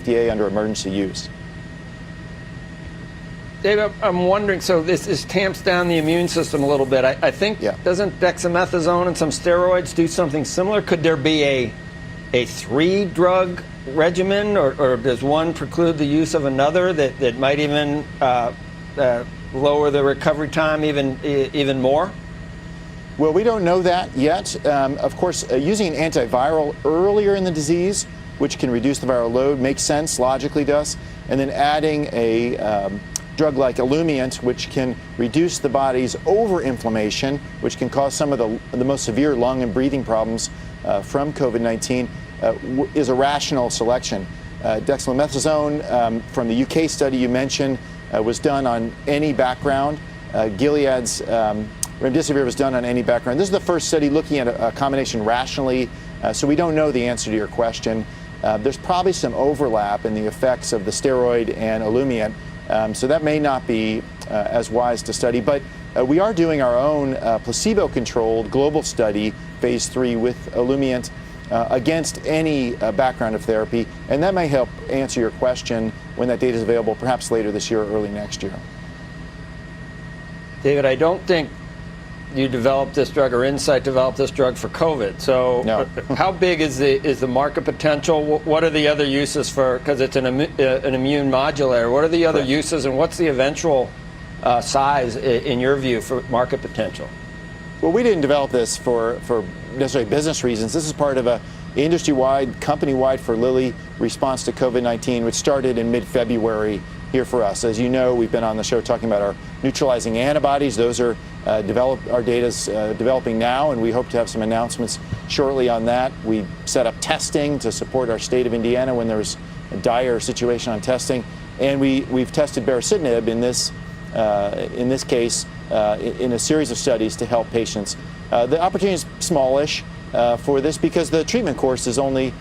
FDA under emergency use. Dave, I'm wondering, so this tamps down the immune system a little bit. I think, doesn't dexamethasone and some steroids do something similar? Could there be a 3-drug regimen, or does one preclude the use of another that might even lower the recovery time even more? Well, we don't know that yet. Of course, using an antiviral earlier in the disease, which can reduce the viral load, makes sense logically to us. And then adding a drug like Olumiant, which can reduce the body's overinflammation, which can cause some of the most severe lung and breathing problems from COVID-19, is a rational selection. Dexamethasone from the UK study you mentioned was done on any background. Gilead's remdesivir was done on any background. This is the first study looking at a combination rationally, so we don't know the answer to your question. There's probably some overlap in the effects of the steroid and Olumiant, so that may not be as wise to study. But we are doing our own placebo-controlled global study, phase 3, with Olumiant against any background of therapy, and that may help answer your question when that data is available, perhaps later this year or early next year. David, I don't think you developed this drug, or Incyte developed this drug for COVID. So no. How big is the market potential? What are the other uses for, because it's an immune modulator, what are the other uses, and what's the eventual size, in your view, for market potential? Well, we didn't develop this for necessarily business reasons. This is part of a industry-wide, company-wide for Lilly response to COVID-19, which started in mid-February here for us. As you know, we've been on the show talking about our neutralizing antibodies. Those are our data's developing now, and we hope to have some announcements shortly on that. We set up testing to support our state of Indiana when there's a dire situation on testing, and we've tested baricitinib in this case in a series of studies to help patients. The opportunity is smallish for this because the treatment course is only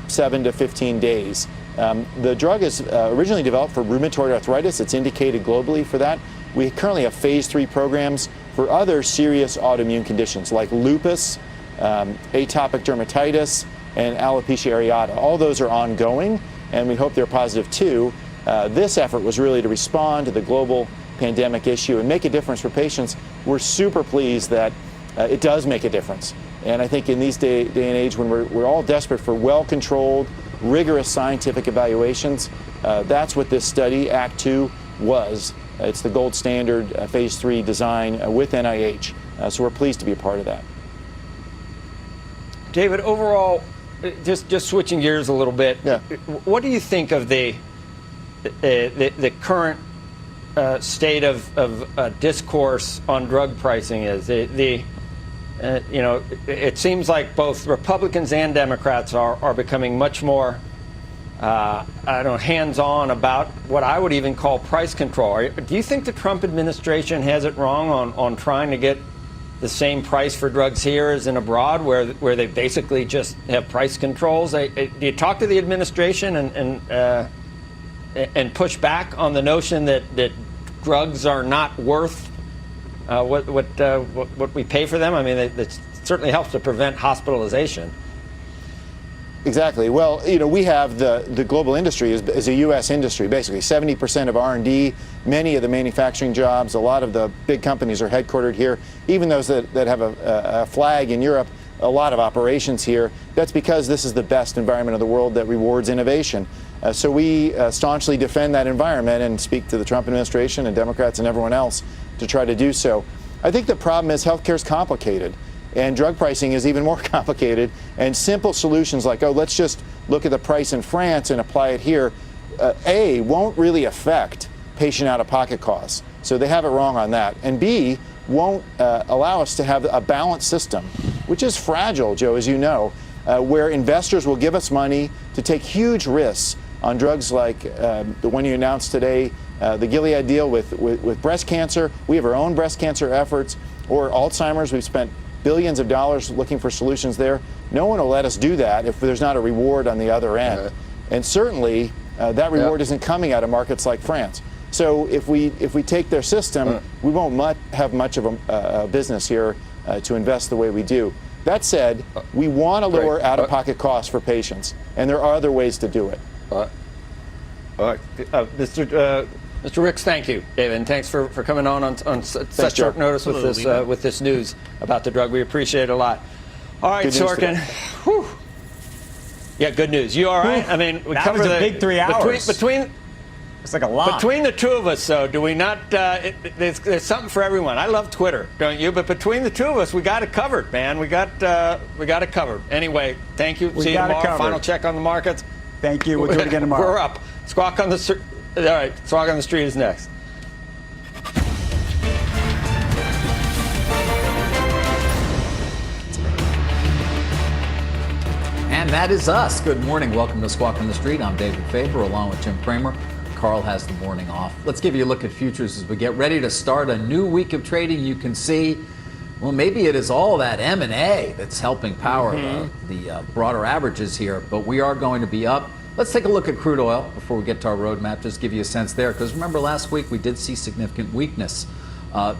7 to 15 days. The drug is originally developed for rheumatoid arthritis. It's indicated globally for that. We currently have phase 3 programs for other serious autoimmune conditions like lupus, atopic dermatitis, and alopecia areata. All those are ongoing, and we hope they're positive too. This effort was really to respond to the global pandemic issue and make a difference for patients. We're super pleased that it does make a difference. And I think in these day and age when we're all desperate for well-controlled, rigorous scientific evaluations, that's what this study, Act 2, was. It's the gold standard phase 3 design with NIH. So we're pleased to be a part of that. David, overall, just switching gears a little bit, what do you think of the current state of discourse on drug pricing is? It seems like both Republicans and Democrats are becoming much more hands-on about what I would even call price control. Do you think the Trump administration has it wrong on trying to get the same price for drugs here as in abroad, where they basically just have price controls? Do you talk to the administration and push back on the notion that drugs are not worth what we pay for them? I mean, it certainly helps to prevent hospitalization. Exactly. Well, we have the global industry is a U.S. industry, basically. 70% of R&D, many of the manufacturing jobs, a lot of the big companies are headquartered here. Even those that have a flag in Europe, a lot of operations here. That's because this is the best environment of the world that rewards innovation. So we staunchly defend that environment and speak to the Trump administration and Democrats and everyone else to try to do so. I think the problem is healthcare is complicated. And drug pricing is even more complicated. And simple solutions like, let's just look at the price in France and apply it here, won't really affect patient out-of-pocket costs. So they have it wrong on that. And B, won't allow us to have a balanced system, which is fragile, Joe, as you know, where investors will give us money to take huge risks on drugs like the one you announced today, the Gilead deal with breast cancer. We have our own breast cancer efforts, or Alzheimer's. We've spent billions of dollars looking for solutions there. No one will let us do that if there's not a reward on the other end. And certainly that reward isn't coming out of markets like France. So if we take their system, we won't have much of a business here to invest the way we do. That said, we want to lower out-of-pocket costs for patients, and there are other ways to do it. Mr. Ricks, thank you, David, and thanks for coming on such short notice with this news about the drug. We appreciate it a lot. All right, Sorkin. Whew. Yeah, good news. You all right? I mean, we covered a big 3 hours. It's like a lot. Between the two of us, though, do we not? There's something for everyone. I love Twitter, don't you? But between the two of us, we got it covered, man. We got it covered. Anyway, thank you. See you tomorrow. Final check on the markets. Thank you. We'll do it again tomorrow. We're up. Squawk on the Street. All right, Squawk on the Street is next. And that is us. Good morning. Welcome to Squawk on the Street. I'm David Faber along with Jim Cramer. Carl has the morning off. Let's give you a look at futures as we get ready to start a new week of trading. You can see, well, maybe it is all that M&A that's helping power the broader averages here, but we are going to be up. Let's take a look at crude oil before we get to our roadmap, just give you a sense there, because remember last week we did see significant weakness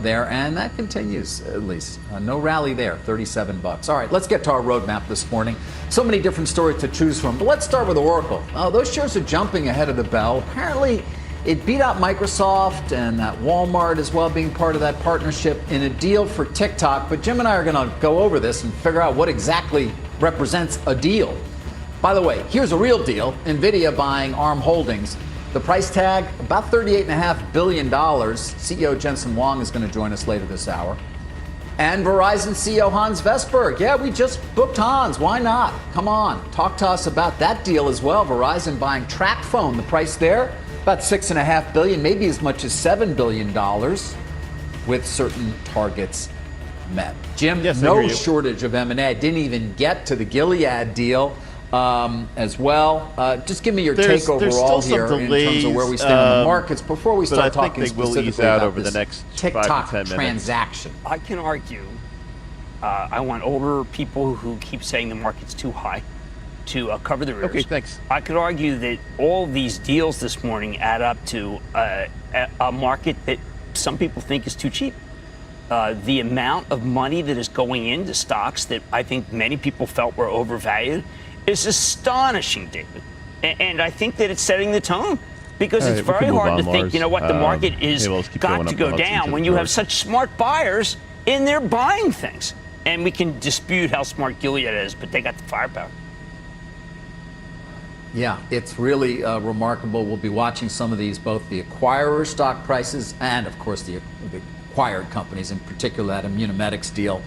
there, and that continues at least. No rally there, $37. All right, let's get to our roadmap this morning. So many different stories to choose from, but let's start with Oracle. Those shares are jumping ahead of the bell. Apparently, it beat out Microsoft and Walmart as well, being part of that partnership in a deal for TikTok. But Jim and I are going to go over this and figure out what exactly represents a deal. By the way, here's a real deal. NVIDIA buying ARM Holdings. The price tag, about $38.5 billion. CEO Jensen Huang is going to join us later this hour. And Verizon CEO Hans Vestberg. Yeah, we just booked Hans. Why not? Come on. Talk to us about that deal as well. Verizon buying TracFone. The price there, about $6.5 billion, maybe as much as $7 billion with certain targets met. Jim, yes, no shortage of M&A. I didn't even get to the Gilead deal. As well. Just give me your take overall here in terms of where we stand on the markets before we start talking specifically about over this the next TikTok 5 to 10 transaction. I can argue. I want older people who keep saying the market's too high to cover the rears. Okay, thanks. I could argue that all these deals this morning add up to a market that some people think is too cheap. The amount of money that is going into stocks that I think many people felt were overvalued is astonishing, David. And I think that it's setting the tone because it's very hard to think, you know what, the market is got to go down when you have such smart buyers in there buying things. And we can dispute how smart Gilead is, but they got the firepower. Yeah, it's really remarkable. We'll be watching some of these, both the acquirer stock prices and, of course, the acquired companies, in particular that Immunomedics deal.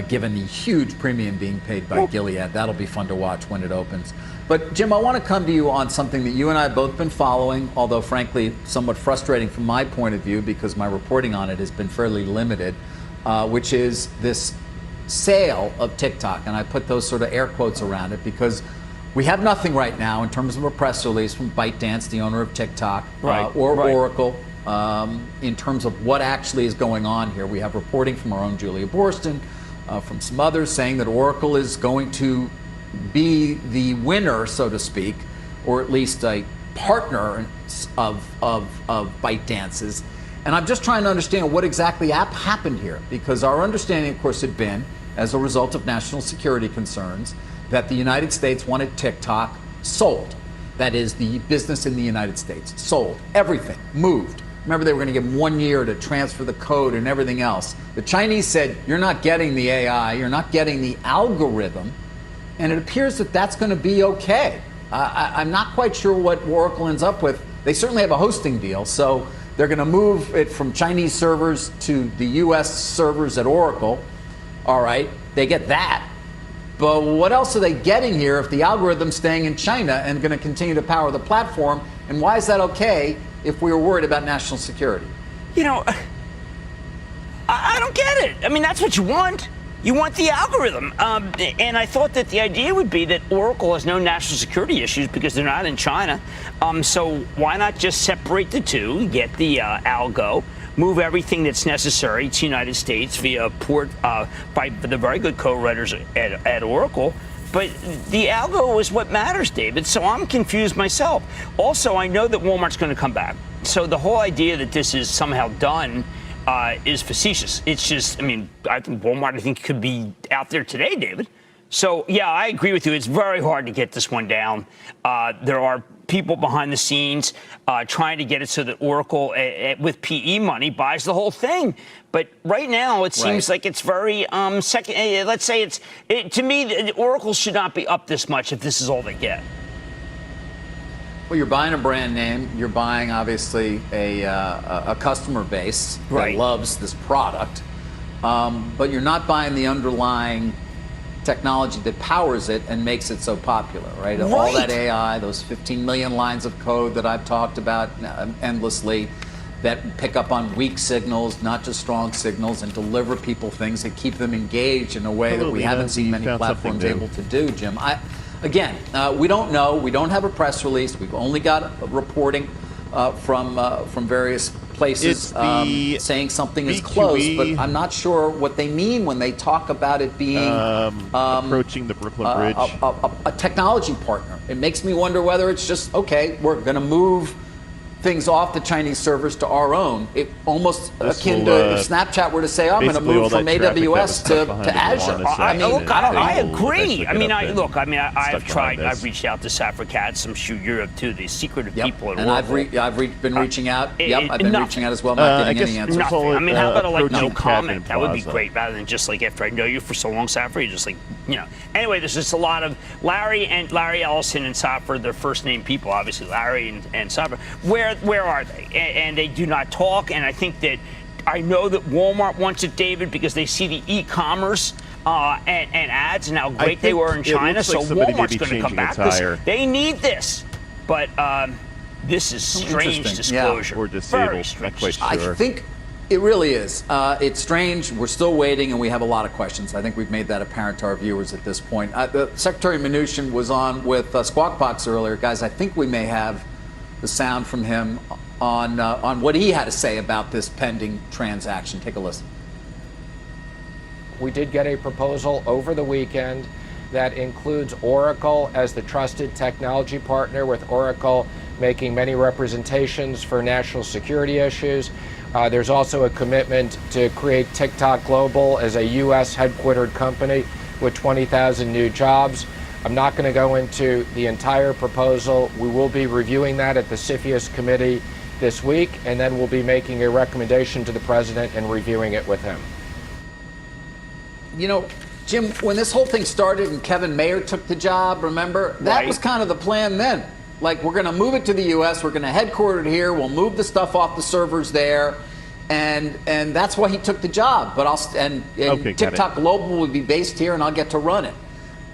Given the huge premium being paid by Gilead. That'll be fun to watch when it opens. But, Jim, I want to come to you on something that you and I have both been following, although, frankly, somewhat frustrating from my point of view because my reporting on it has been fairly limited, which is this sale of TikTok. And I put those sort of air quotes around it because we have nothing right now in terms of a press release from ByteDance, the owner of TikTok, or Oracle, in terms of what actually is going on here. We have reporting from our own Julia Boorstin, from some others saying that Oracle is going to be the winner, so to speak, or at least a partner of ByteDance's. And I'm just trying to understand what exactly happened here, because our understanding, of course, had been, as a result of national security concerns, that the United States wanted TikTok sold. That is, the business in the United States sold. Everything moved. Remember, they were going to give 1 year to transfer the code and everything else. The Chinese said, you're not getting the AI, you're not getting the algorithm, and it appears that that's going to be okay. I'm not quite sure what Oracle ends up with. They certainly have a hosting deal, so they're going to move it from Chinese servers to the U.S. servers at Oracle. All right, they get that. But what else are they getting here if the algorithm's staying in China and going to continue to power the platform? And why is that okay if we were worried about national security? You know, I don't get it. I mean, that's what you want. You want the algorithm. And I thought that the idea would be that Oracle has no national security issues because they're not in China. So why not just separate the two, get the algo, move everything that's necessary to the United States via port by the very good co-writers at Oracle. But the algo is what matters, David, so I'm confused myself. Also, I know that Walmart's going to come back. So the whole idea that this is somehow done is facetious. It's just, I mean, I think Walmart, could be out there today, David. So, yeah, I agree with you. It's very hard to get this one down. There are people behind the scenes trying to get it so that Oracle, with PE money, buys the whole thing. But right now, it seems like it's very second. Let's say to me, Oracle should not be up this much if this is all they get. Well, you're buying a brand name. You're buying, obviously, a customer base that loves this product. But you're not buying the underlying technology that powers it and makes it so popular, right? All that AI, those 15 million lines of code that I've talked about endlessly, that pick up on weak signals, not just strong signals, and deliver people things that keep them engaged in a way that we haven't seen many platforms able to do, Jim. Again, we don't know. We don't have a press release. We've only got reporting from various places saying something is close, but I'm not sure what they mean when they talk about it being approaching the Brooklyn Bridge. A technology partner. It makes me wonder whether it's just, okay, we're going to move things off the Chinese servers to our own. It almost akin to if Snapchat were to say, I'm going to move from AWS to Azure. I agree. I've reached out to Safra Katz, I'm sure Europe too, the secretive people at Oracle. And I've been reaching out. I've been reaching out as well, not getting any answers. Nothing. I mean, how about no comment? That would be great, rather than just like after I know you for so long, Safra, you're just like, Anyway, there's just a lot of Larry Ellison and Safra, they're first name people, obviously Larry and Safra. Where are they? And they do not talk. And I know that Walmart wants it, David, because they see the e-commerce and ads and how great they were in China. So Walmart's going to come back. They need this. But this is strange disclosure. Or disabled. Very strange. Not quite sure. I think it really is. It's strange. We're still waiting, and we have a lot of questions. I think we've made that apparent to our viewers at this point. Secretary Mnuchin was on with Squawk Box earlier. Guys, I think we may have the sound from him on what he had to say about this pending transaction. Take a listen. We did get a proposal over the weekend that includes Oracle as the trusted technology partner, with Oracle making many representations for national security issues. There's also a commitment to create TikTok Global as a U.S. headquartered company with 20,000 new jobs. I'm not going to go into the entire proposal. We will be reviewing that at the CFIUS committee this week, and then we'll be making a recommendation to the president and reviewing it with him. Jim, when this whole thing started and Kevin Mayer took the job, remember? That was kind of the plan then. Like, we're going to move it to the U.S., we're going to headquarter it here, we'll move the stuff off the servers there, and that's why he took the job. But TikTok Global will be based here, and I'll get to run it.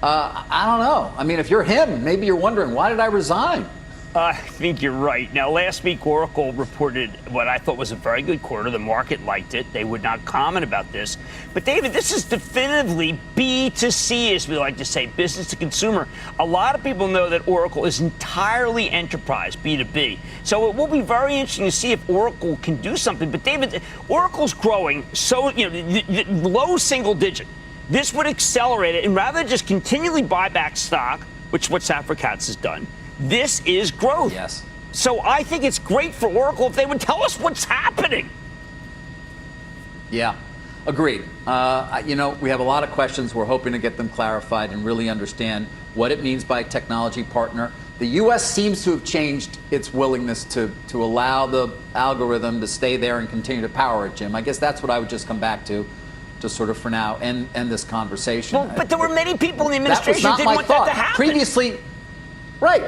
I don't know. I mean, if you're him, maybe you're wondering, why did I resign? I think you're right. Now, last week, Oracle reported what I thought was a very good quarter. The market liked it. They would not comment about this. But, David, this is definitively B2C, as we like to say, business to consumer. A lot of people know that Oracle is entirely enterprise, B2B. So it will be very interesting to see if Oracle can do something. But, David, Oracle's growing so, low single digit. This would accelerate it. And rather than just continually buy back stock, which is what Safra Katz has done, this is growth. Yes. So I think it's great for Oracle if they would tell us what's happening. Yeah, agreed. We have a lot of questions. We're hoping to get them clarified and really understand what it means by technology partner. The U.S. seems to have changed its willingness to allow the algorithm to stay there and continue to power it, Jim. I guess that's what I would just come back to sort of for now end this conversation. Well, but there were many people in the administration who didn't want that to happen.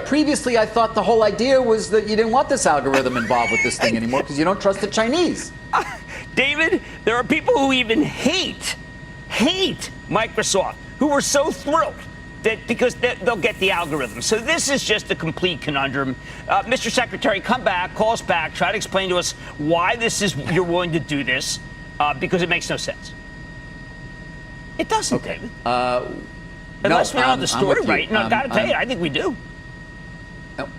Previously, I thought the whole idea was that you didn't want this algorithm involved with this thing anymore because you don't trust the Chinese. David, there are people who even hate Microsoft, who were so thrilled that because they'll get the algorithm. So this is just a complete conundrum. Mr. Secretary, come back, call us back, try to explain to us why you're willing to do this, because it makes no sense. It doesn't, okay. David. Unless we know the story right. No, I've got to tell you, I think we do.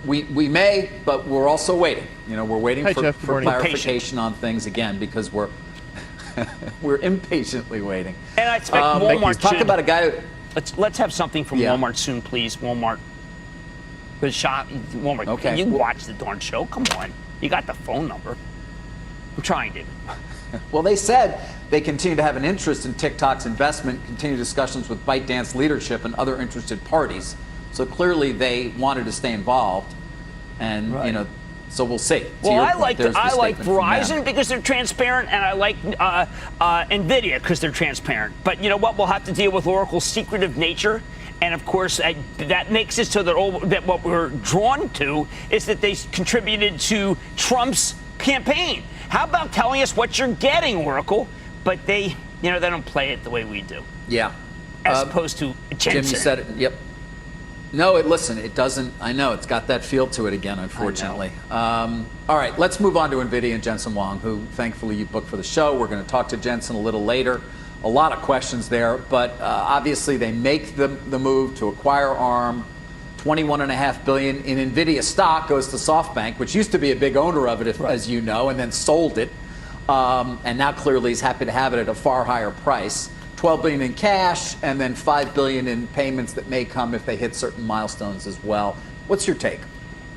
We may, but we're also waiting. We're waiting for clarification on things again because we're impatiently waiting. And I expect Walmart talk about a guy. Let's have something from Walmart soon, please. Walmart. Walmart. Okay. You watch the darn show. Come on. You got the phone number. I'm trying, David. Well, they said they continue to have an interest in TikTok's investment, continue discussions with ByteDance leadership and other interested parties. So clearly they wanted to stay involved. And, Right. so we'll see. To Well, your I point, like there's the Verizon statement from them. because they're transparent, and I like NVIDIA because they're transparent. But you know what? We'll have to deal with Oracle's secretive nature. And of course, that makes it so that what we're drawn to is that they contributed to Trump's campaign. How about telling us what you're getting, Oracle? But they don't play it the way we do. Yeah. As opposed to Jensen. Jim, you said it. Yep. No, listen, it doesn't. I know it's got that feel to it again, unfortunately. All right, let's move on to NVIDIA and Jensen Huang, who thankfully you booked for the show. We're going to talk to Jensen a little later. A lot of questions there, but obviously they make the move to acquire ARM. $21.5 billion in NVIDIA stock goes to SoftBank, which used to be a big owner of it, as you know, and then sold it. And now clearly he's happy to have it at a far higher price. $12 billion in cash, and then $5 billion in payments that may come if they hit certain milestones as well. What's your take?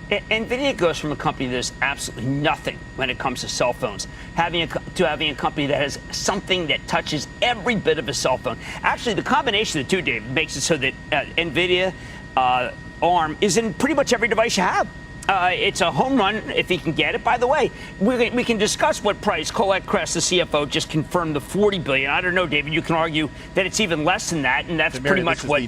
NVIDIA goes from a company that has absolutely nothing when it comes to cell phones, having a company that has something that touches every bit of a cell phone. Actually, the combination of the two, Dave, makes it so that NVIDIA ARM is in pretty much every device you have. It's a home run if he can get it. By the way, we can discuss what price. Colette Kress, the CFO, just confirmed the $40 billion. I don't know, David. You can argue that it's even less than that, and that's pretty much what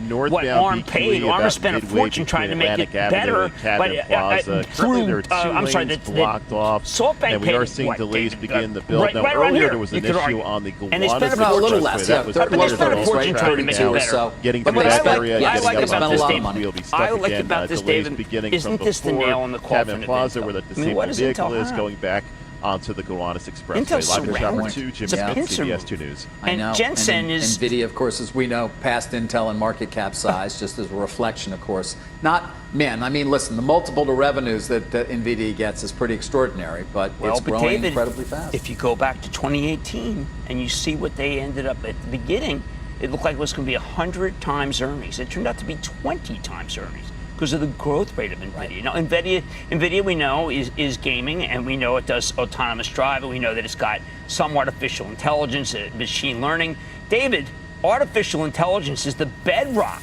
ARM paid. ARM has spent a fortune trying to make it better, but through I'm sorry, blocked off, SoftBank and we are seeing delays begin the build. Now, right earlier here, there was an issue on the and they spent Gowanus a little fortune. less, that was But they spent a fortune trying to make it better. Getting But through what that I area, like getting about this, the David, wheel be I stuck like again. about this, Delays David, beginning isn't from this the before nail in the Cabin coffin of Plaza, Intel? where the I mean, what disabled is Intel vehicle is have? going back onto the Gowanus Expressway. Intel's Live news hour surrounded. 2, Jim It's a Nance, pincer CBS move. 2 News. I know. And Jensen is NVIDIA, of course, as we know, passed Intel in market cap size, just as a reflection, of course. Listen, the multiple to revenues that NVIDIA gets is pretty extraordinary, but it's growing David, incredibly fast. If you go back to 2018 and you see what they ended up at the beginning, it looked like it was going to be 100 times earnings. It turned out to be 20 times earnings because of the growth rate of NVIDIA. Right. Now, NVIDIA we know is gaming, and we know it does autonomous drive, and we know that it's got some artificial intelligence, machine learning. David, artificial intelligence is the bedrock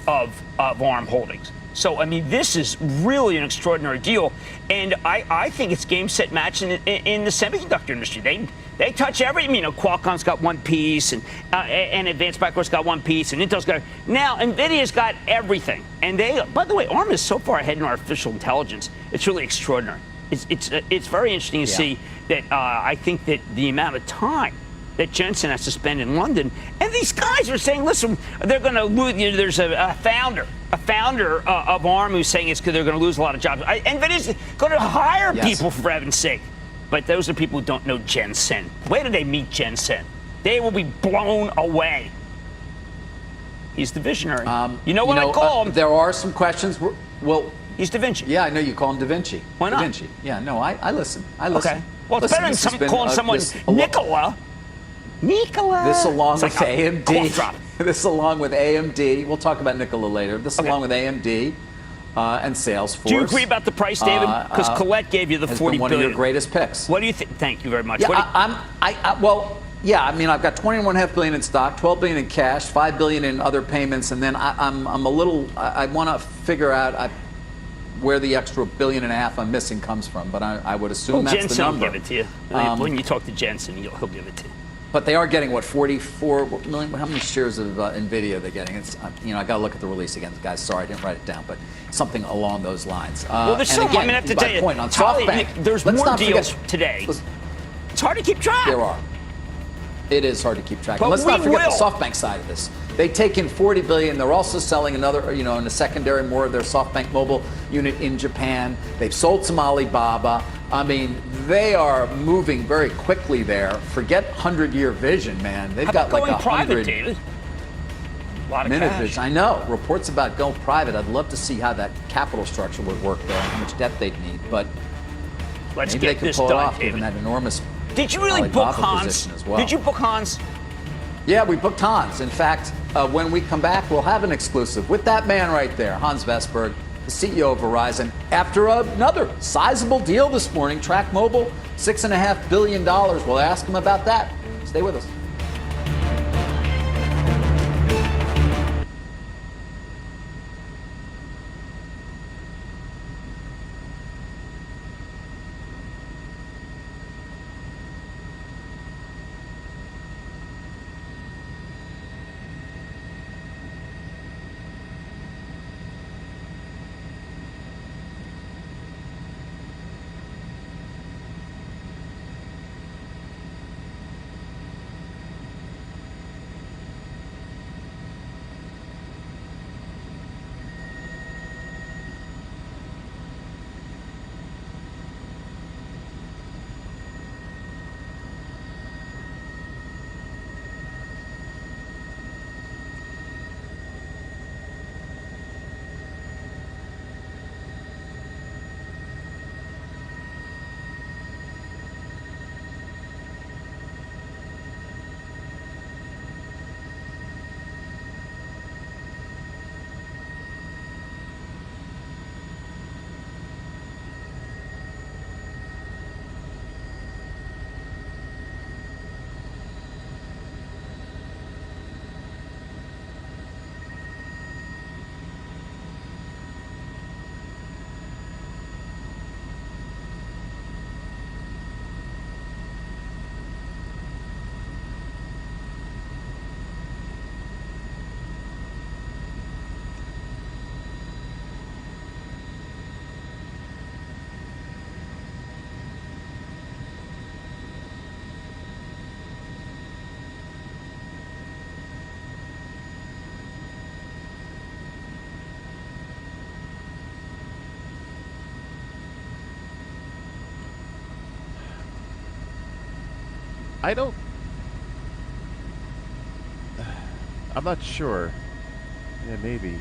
of ARM Holdings. So, I mean, this is really an extraordinary deal. And I think it's game, set, match in the semiconductor industry. They touch everything. You know, Qualcomm's got one piece, and Advanced Micro's got one piece, and Intel's got. Now, NVIDIA's got everything. And by the way, ARM is so far ahead in artificial intelligence. It's really extraordinary. It's very interesting to see that. I think that the amount of time that Jensen has to spend in London, and these guys are saying, listen, they're going to lose. You know, there's a founder of ARM who's saying it's because they're going to lose a lot of jobs. NVIDIA's going to hire people, for heaven's sake. But those are people who don't know Jensen. Where did they meet Jensen? They will be blown away. He's the visionary. You know what I call him? There are some questions. Well, he's Da Vinci. Yeah, I know you call him Da Vinci. Why not? Da Vinci. Yeah, no, I listen. Okay. Well, it's better than calling someone Nikola. This along with like AMD. This along with AMD. We'll talk about Nikola later. This along with AMD and Salesforce. Do you agree about the price, David? Because Colette gave you the $40 billion. One of your greatest picks. What do you think? Thank you very much. Yeah, I've got $21.5 billion in stock, $12 billion in cash, $5 billion in other payments, and then I'm a little. I want to figure out where the extra $1.5 billion I'm missing comes from, but I would assume that's Jensen the number. will give it to you. When you talk to Jensen, he'll give it to you. But they are getting, 44 million? How many shares of NVIDIA are they getting? It's, I got to look at the release again, guys. Sorry, I didn't write it down, but something along those lines. Well, there's some, I have to tell you, point on SoftBank, there's more deals today. It's hard to keep track. There are. It is hard to keep track. But Let's not forget will. the SoftBank side of this. They take in $40 billion. They're also selling another, in a secondary, more of their SoftBank mobile unit in Japan. They've sold some Alibaba. I mean, they are moving very quickly there. Forget 100-year vision, man. They've got like 100 private, David? A lot of cash. Vision. I know. Reports about going private. I'd love to see how that capital structure would work there, how much debt they'd need. But let's maybe get they could this pull done, it off, David. given that enormous Did you really Alibaba book Hans? position as well. Did you book Hans? Yeah, we booked Hans. In fact, when we come back, we'll have an exclusive with that man right there, Hans Vestberg, the CEO of Verizon, after another sizable deal this morning, Track Mobile, $6.5 billion. We'll ask him about that. Stay with us. I'm not sure. Yeah, maybe.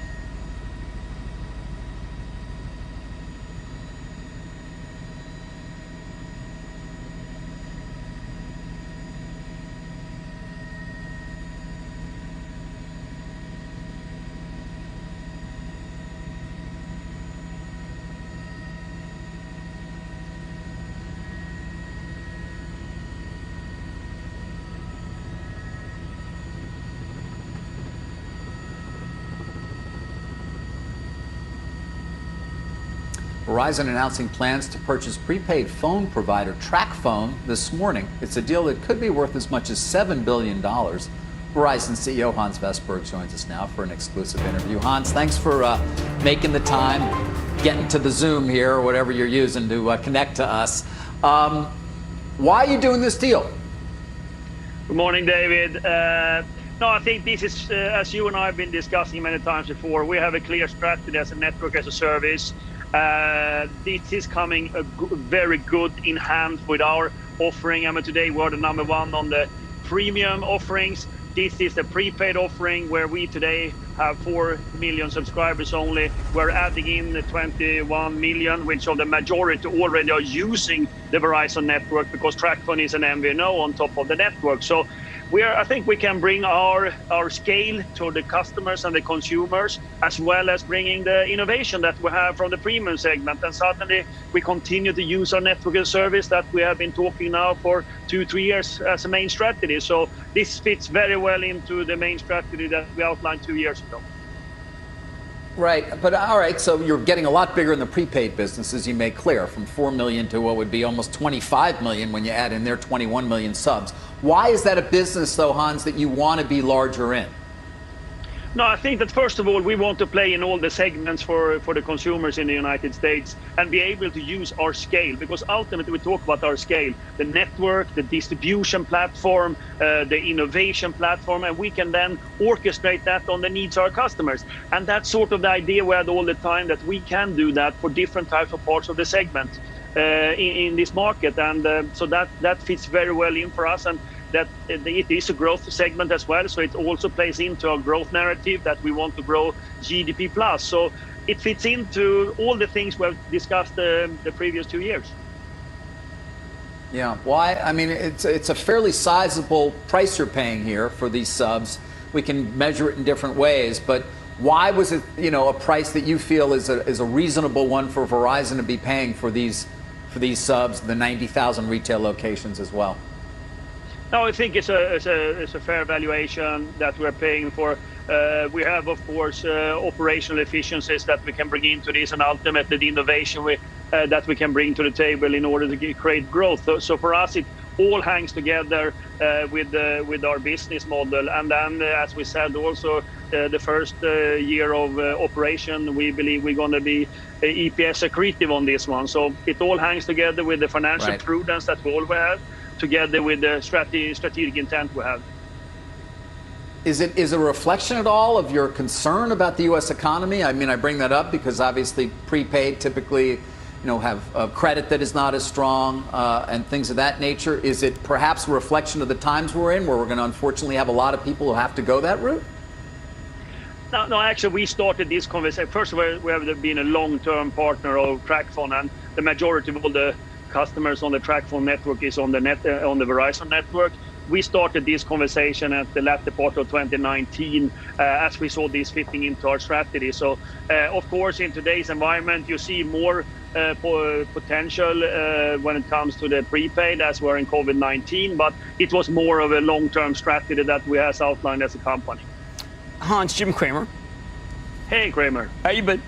Verizon announcing plans to purchase prepaid phone provider TracFone this morning. It's a deal that could be worth as much as $7 billion. Verizon CEO Hans Vestberg joins us now for an exclusive interview. Hans, thanks for making the time, getting to the Zoom here or whatever you're using to connect to us. Why are you doing this deal? Good morning, David. No, I think this is, as you and I have been discussing many times before, we have a clear strategy as a network as a service. This is coming very good in hand with our offering. I mean, today we're the number one on the premium offerings. This is the prepaid offering where we today have 4 million subscribers only. We're adding in 21 million, which of the majority already are using the Verizon network because TracFone is an MVNO on top of the network. So I think we can bring our scale to the customers and the consumers, as well as bringing the innovation that we have from the premium segment. And certainly we continue to use our network as a service that we have been talking now for 2-3 years as a main strategy. So this fits very well into the main strategy that we outlined 2 years ago. Right, but all right, so you're getting a lot bigger in the prepaid business, as you made clear, from 4 million to what would be almost 25 million when you add in their 21 million subs. Why is that a business, though, Hans, that you want to be larger in? No, I think that first of all, we want to play in all the segments for the consumers in the United States and be able to use our scale, because ultimately we talk about our scale, the network, the distribution platform, the innovation platform, and we can then orchestrate that on the needs of our customers. And that's sort of the idea we had all the time, that we can do that for different types of parts of the segment in this market. And so that fits very well in for us. And that it is a growth segment as well, so it also plays into our growth narrative that we want to grow GDP plus. So it fits into all the things we've discussed the previous 2 years. Yeah, why? I mean, it's a fairly sizable price you're paying here for these subs. We can measure it in different ways, but why was it, a price that you feel is a reasonable one for Verizon to be paying for these subs, the 90,000 retail locations as well? No, I think it's a fair valuation that we're paying for. We have, of course, operational efficiencies that we can bring into this, and ultimately the innovation that we can bring to the table in order to create growth. So for us, it all hangs together with our business model. And then, as we said, also the first year of operation, we believe we're going to be EPS accretive on this one. So it all hangs together with the financial prudence that we always have, together with the strategic intent we have. Is it a reflection at all of your concern about the U.S. economy? I mean, I bring that up because obviously prepaid typically, have a credit that is not as strong and things of that nature. Is it perhaps a reflection of the times we're in, where we're going to unfortunately have a lot of people who have to go that route? No, actually, we started this conversation. First of all, we have been a long-term partner of TracFone, and the majority of all the customers on the TracFone network is on the Verizon network. We started this conversation at the latter part of 2019 as we saw this fitting into our strategy. So, of course, in today's environment, you see more potential when it comes to the prepaid as we're in COVID-19, but it was more of a long-term strategy that we have outlined as a company. Hans, Jim Cramer. Hey, Cramer. How you been?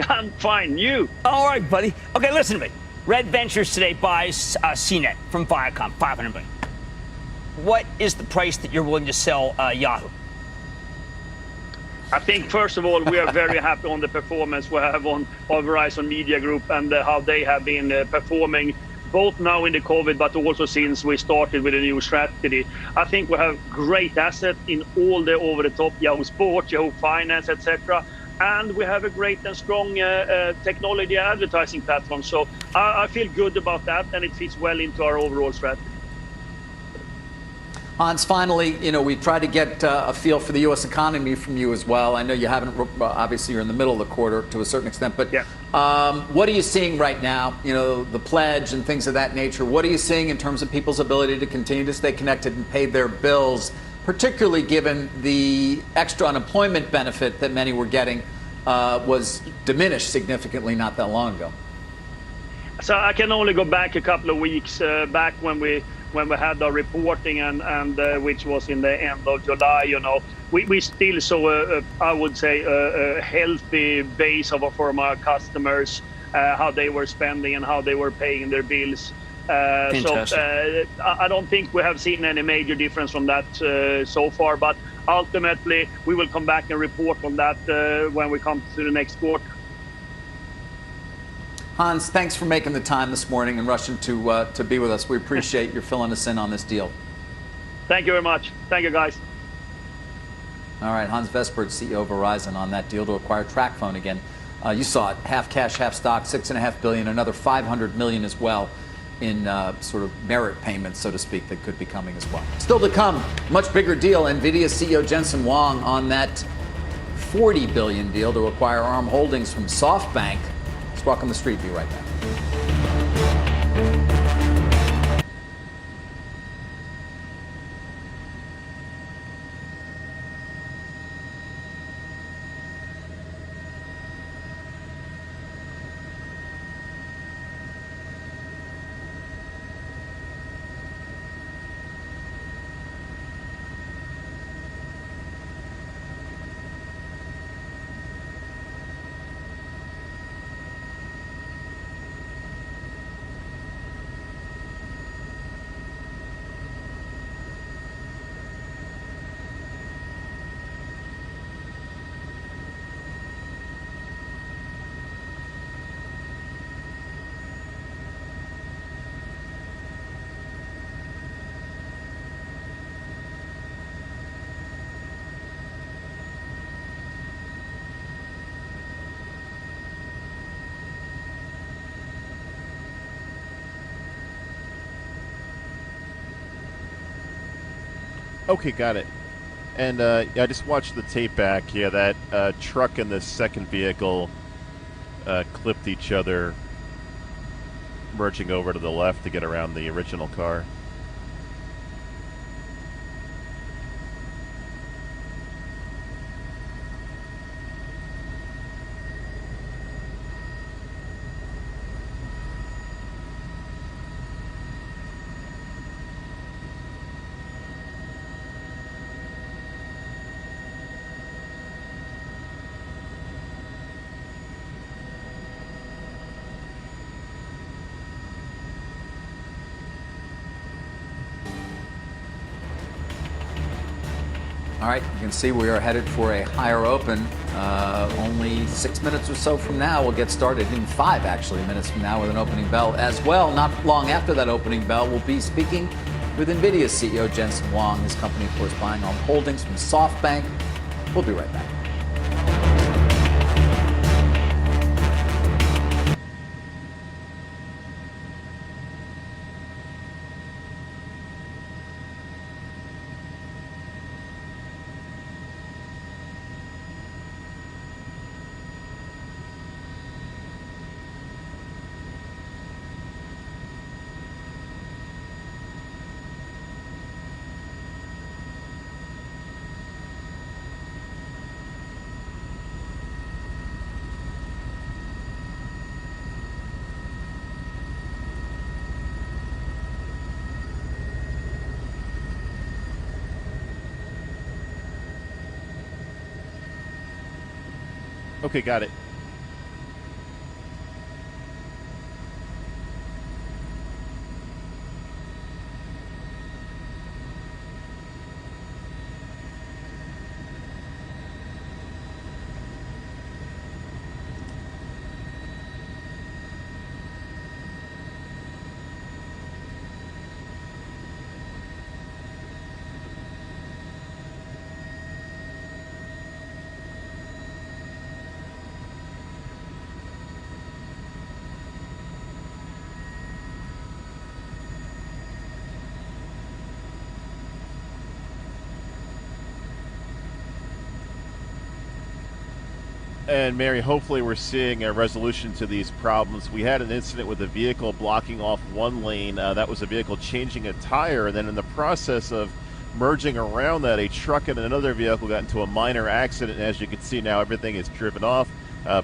I'm fine. You? All right, buddy. Okay, listen to me. Red Ventures today buys CNET from Viacom, $500 million. What is the price that you're willing to sell Yahoo? I think, first of all, we are very happy on the performance we have on Verizon Media Group and how they have been performing, both now in the COVID, but also since we started with a new strategy. I think we have great assets in all the over-the-top Yahoo Sports, Yahoo Finance, etc. And we have a great and strong technology advertising platform. So I feel good about that, and it fits well into our overall strategy. Hans, finally, we've tried to get a feel for the U.S. economy from you as well. I know you haven't, obviously you're in the middle of the quarter to a certain extent, but what are you seeing right now? The pledge and things of that nature. What are you seeing in terms of people's ability to continue to stay connected and pay their bills, particularly given the extra unemployment benefit that many were getting was diminished significantly not that long ago? So I can only go back a couple of weeks back when we had our reporting and which was in the end of July. We still saw I would say a healthy base from our customers, how they were spending and how they were paying their bills. So I don't think we have seen any major difference from that so far, but ultimately we will come back and report on that when we come to the next quarter. Hans, thanks for making the time this morning and rushing to be with us. We appreciate your filling us in on this deal. Thank you very much. Thank you, guys. All right, Hans Vestberg, CEO of Verizon, on that deal to acquire TracFone again. You saw it, half cash, half stock, $6.5 billion, another $500 million as well in sort of merit payments, so to speak, that could be coming as well. Still to come, much bigger deal. NVIDIA CEO Jensen Huang on that $40 billion deal to acquire ARM Holdings from SoftBank. Walk on the street. Be right back. Okay, got it. And I just watched the tape back. Yeah, that truck and the second vehicle clipped each other, merging over to the left to get around the original car. All right, you can see we are headed for a higher open. Only 6 minutes or so from now, we'll get started. In 5, actually, minutes from now with an opening bell as well. Not long after that opening bell, we'll be speaking with NVIDIA CEO Jensen Huang. His company, of course, buying ARM Holdings from SoftBank. We'll be right back. Okay, got it. And Mary, hopefully we're seeing a resolution to these problems. We had an incident with a vehicle blocking off one lane. That was a vehicle changing a tire, and then in the process of merging around that, a truck and another vehicle got into a minor accident. And as you can see now, everything is driven off.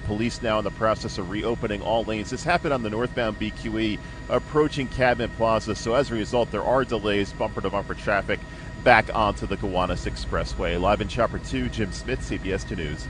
Police now in the process of reopening all lanes. This happened on the northbound BQE approaching Cadman Plaza. So as a result, there are delays, bumper-to-bumper traffic back onto the Gowanus Expressway. Live in Chopper 2, Jim Smith, CBS 2 News.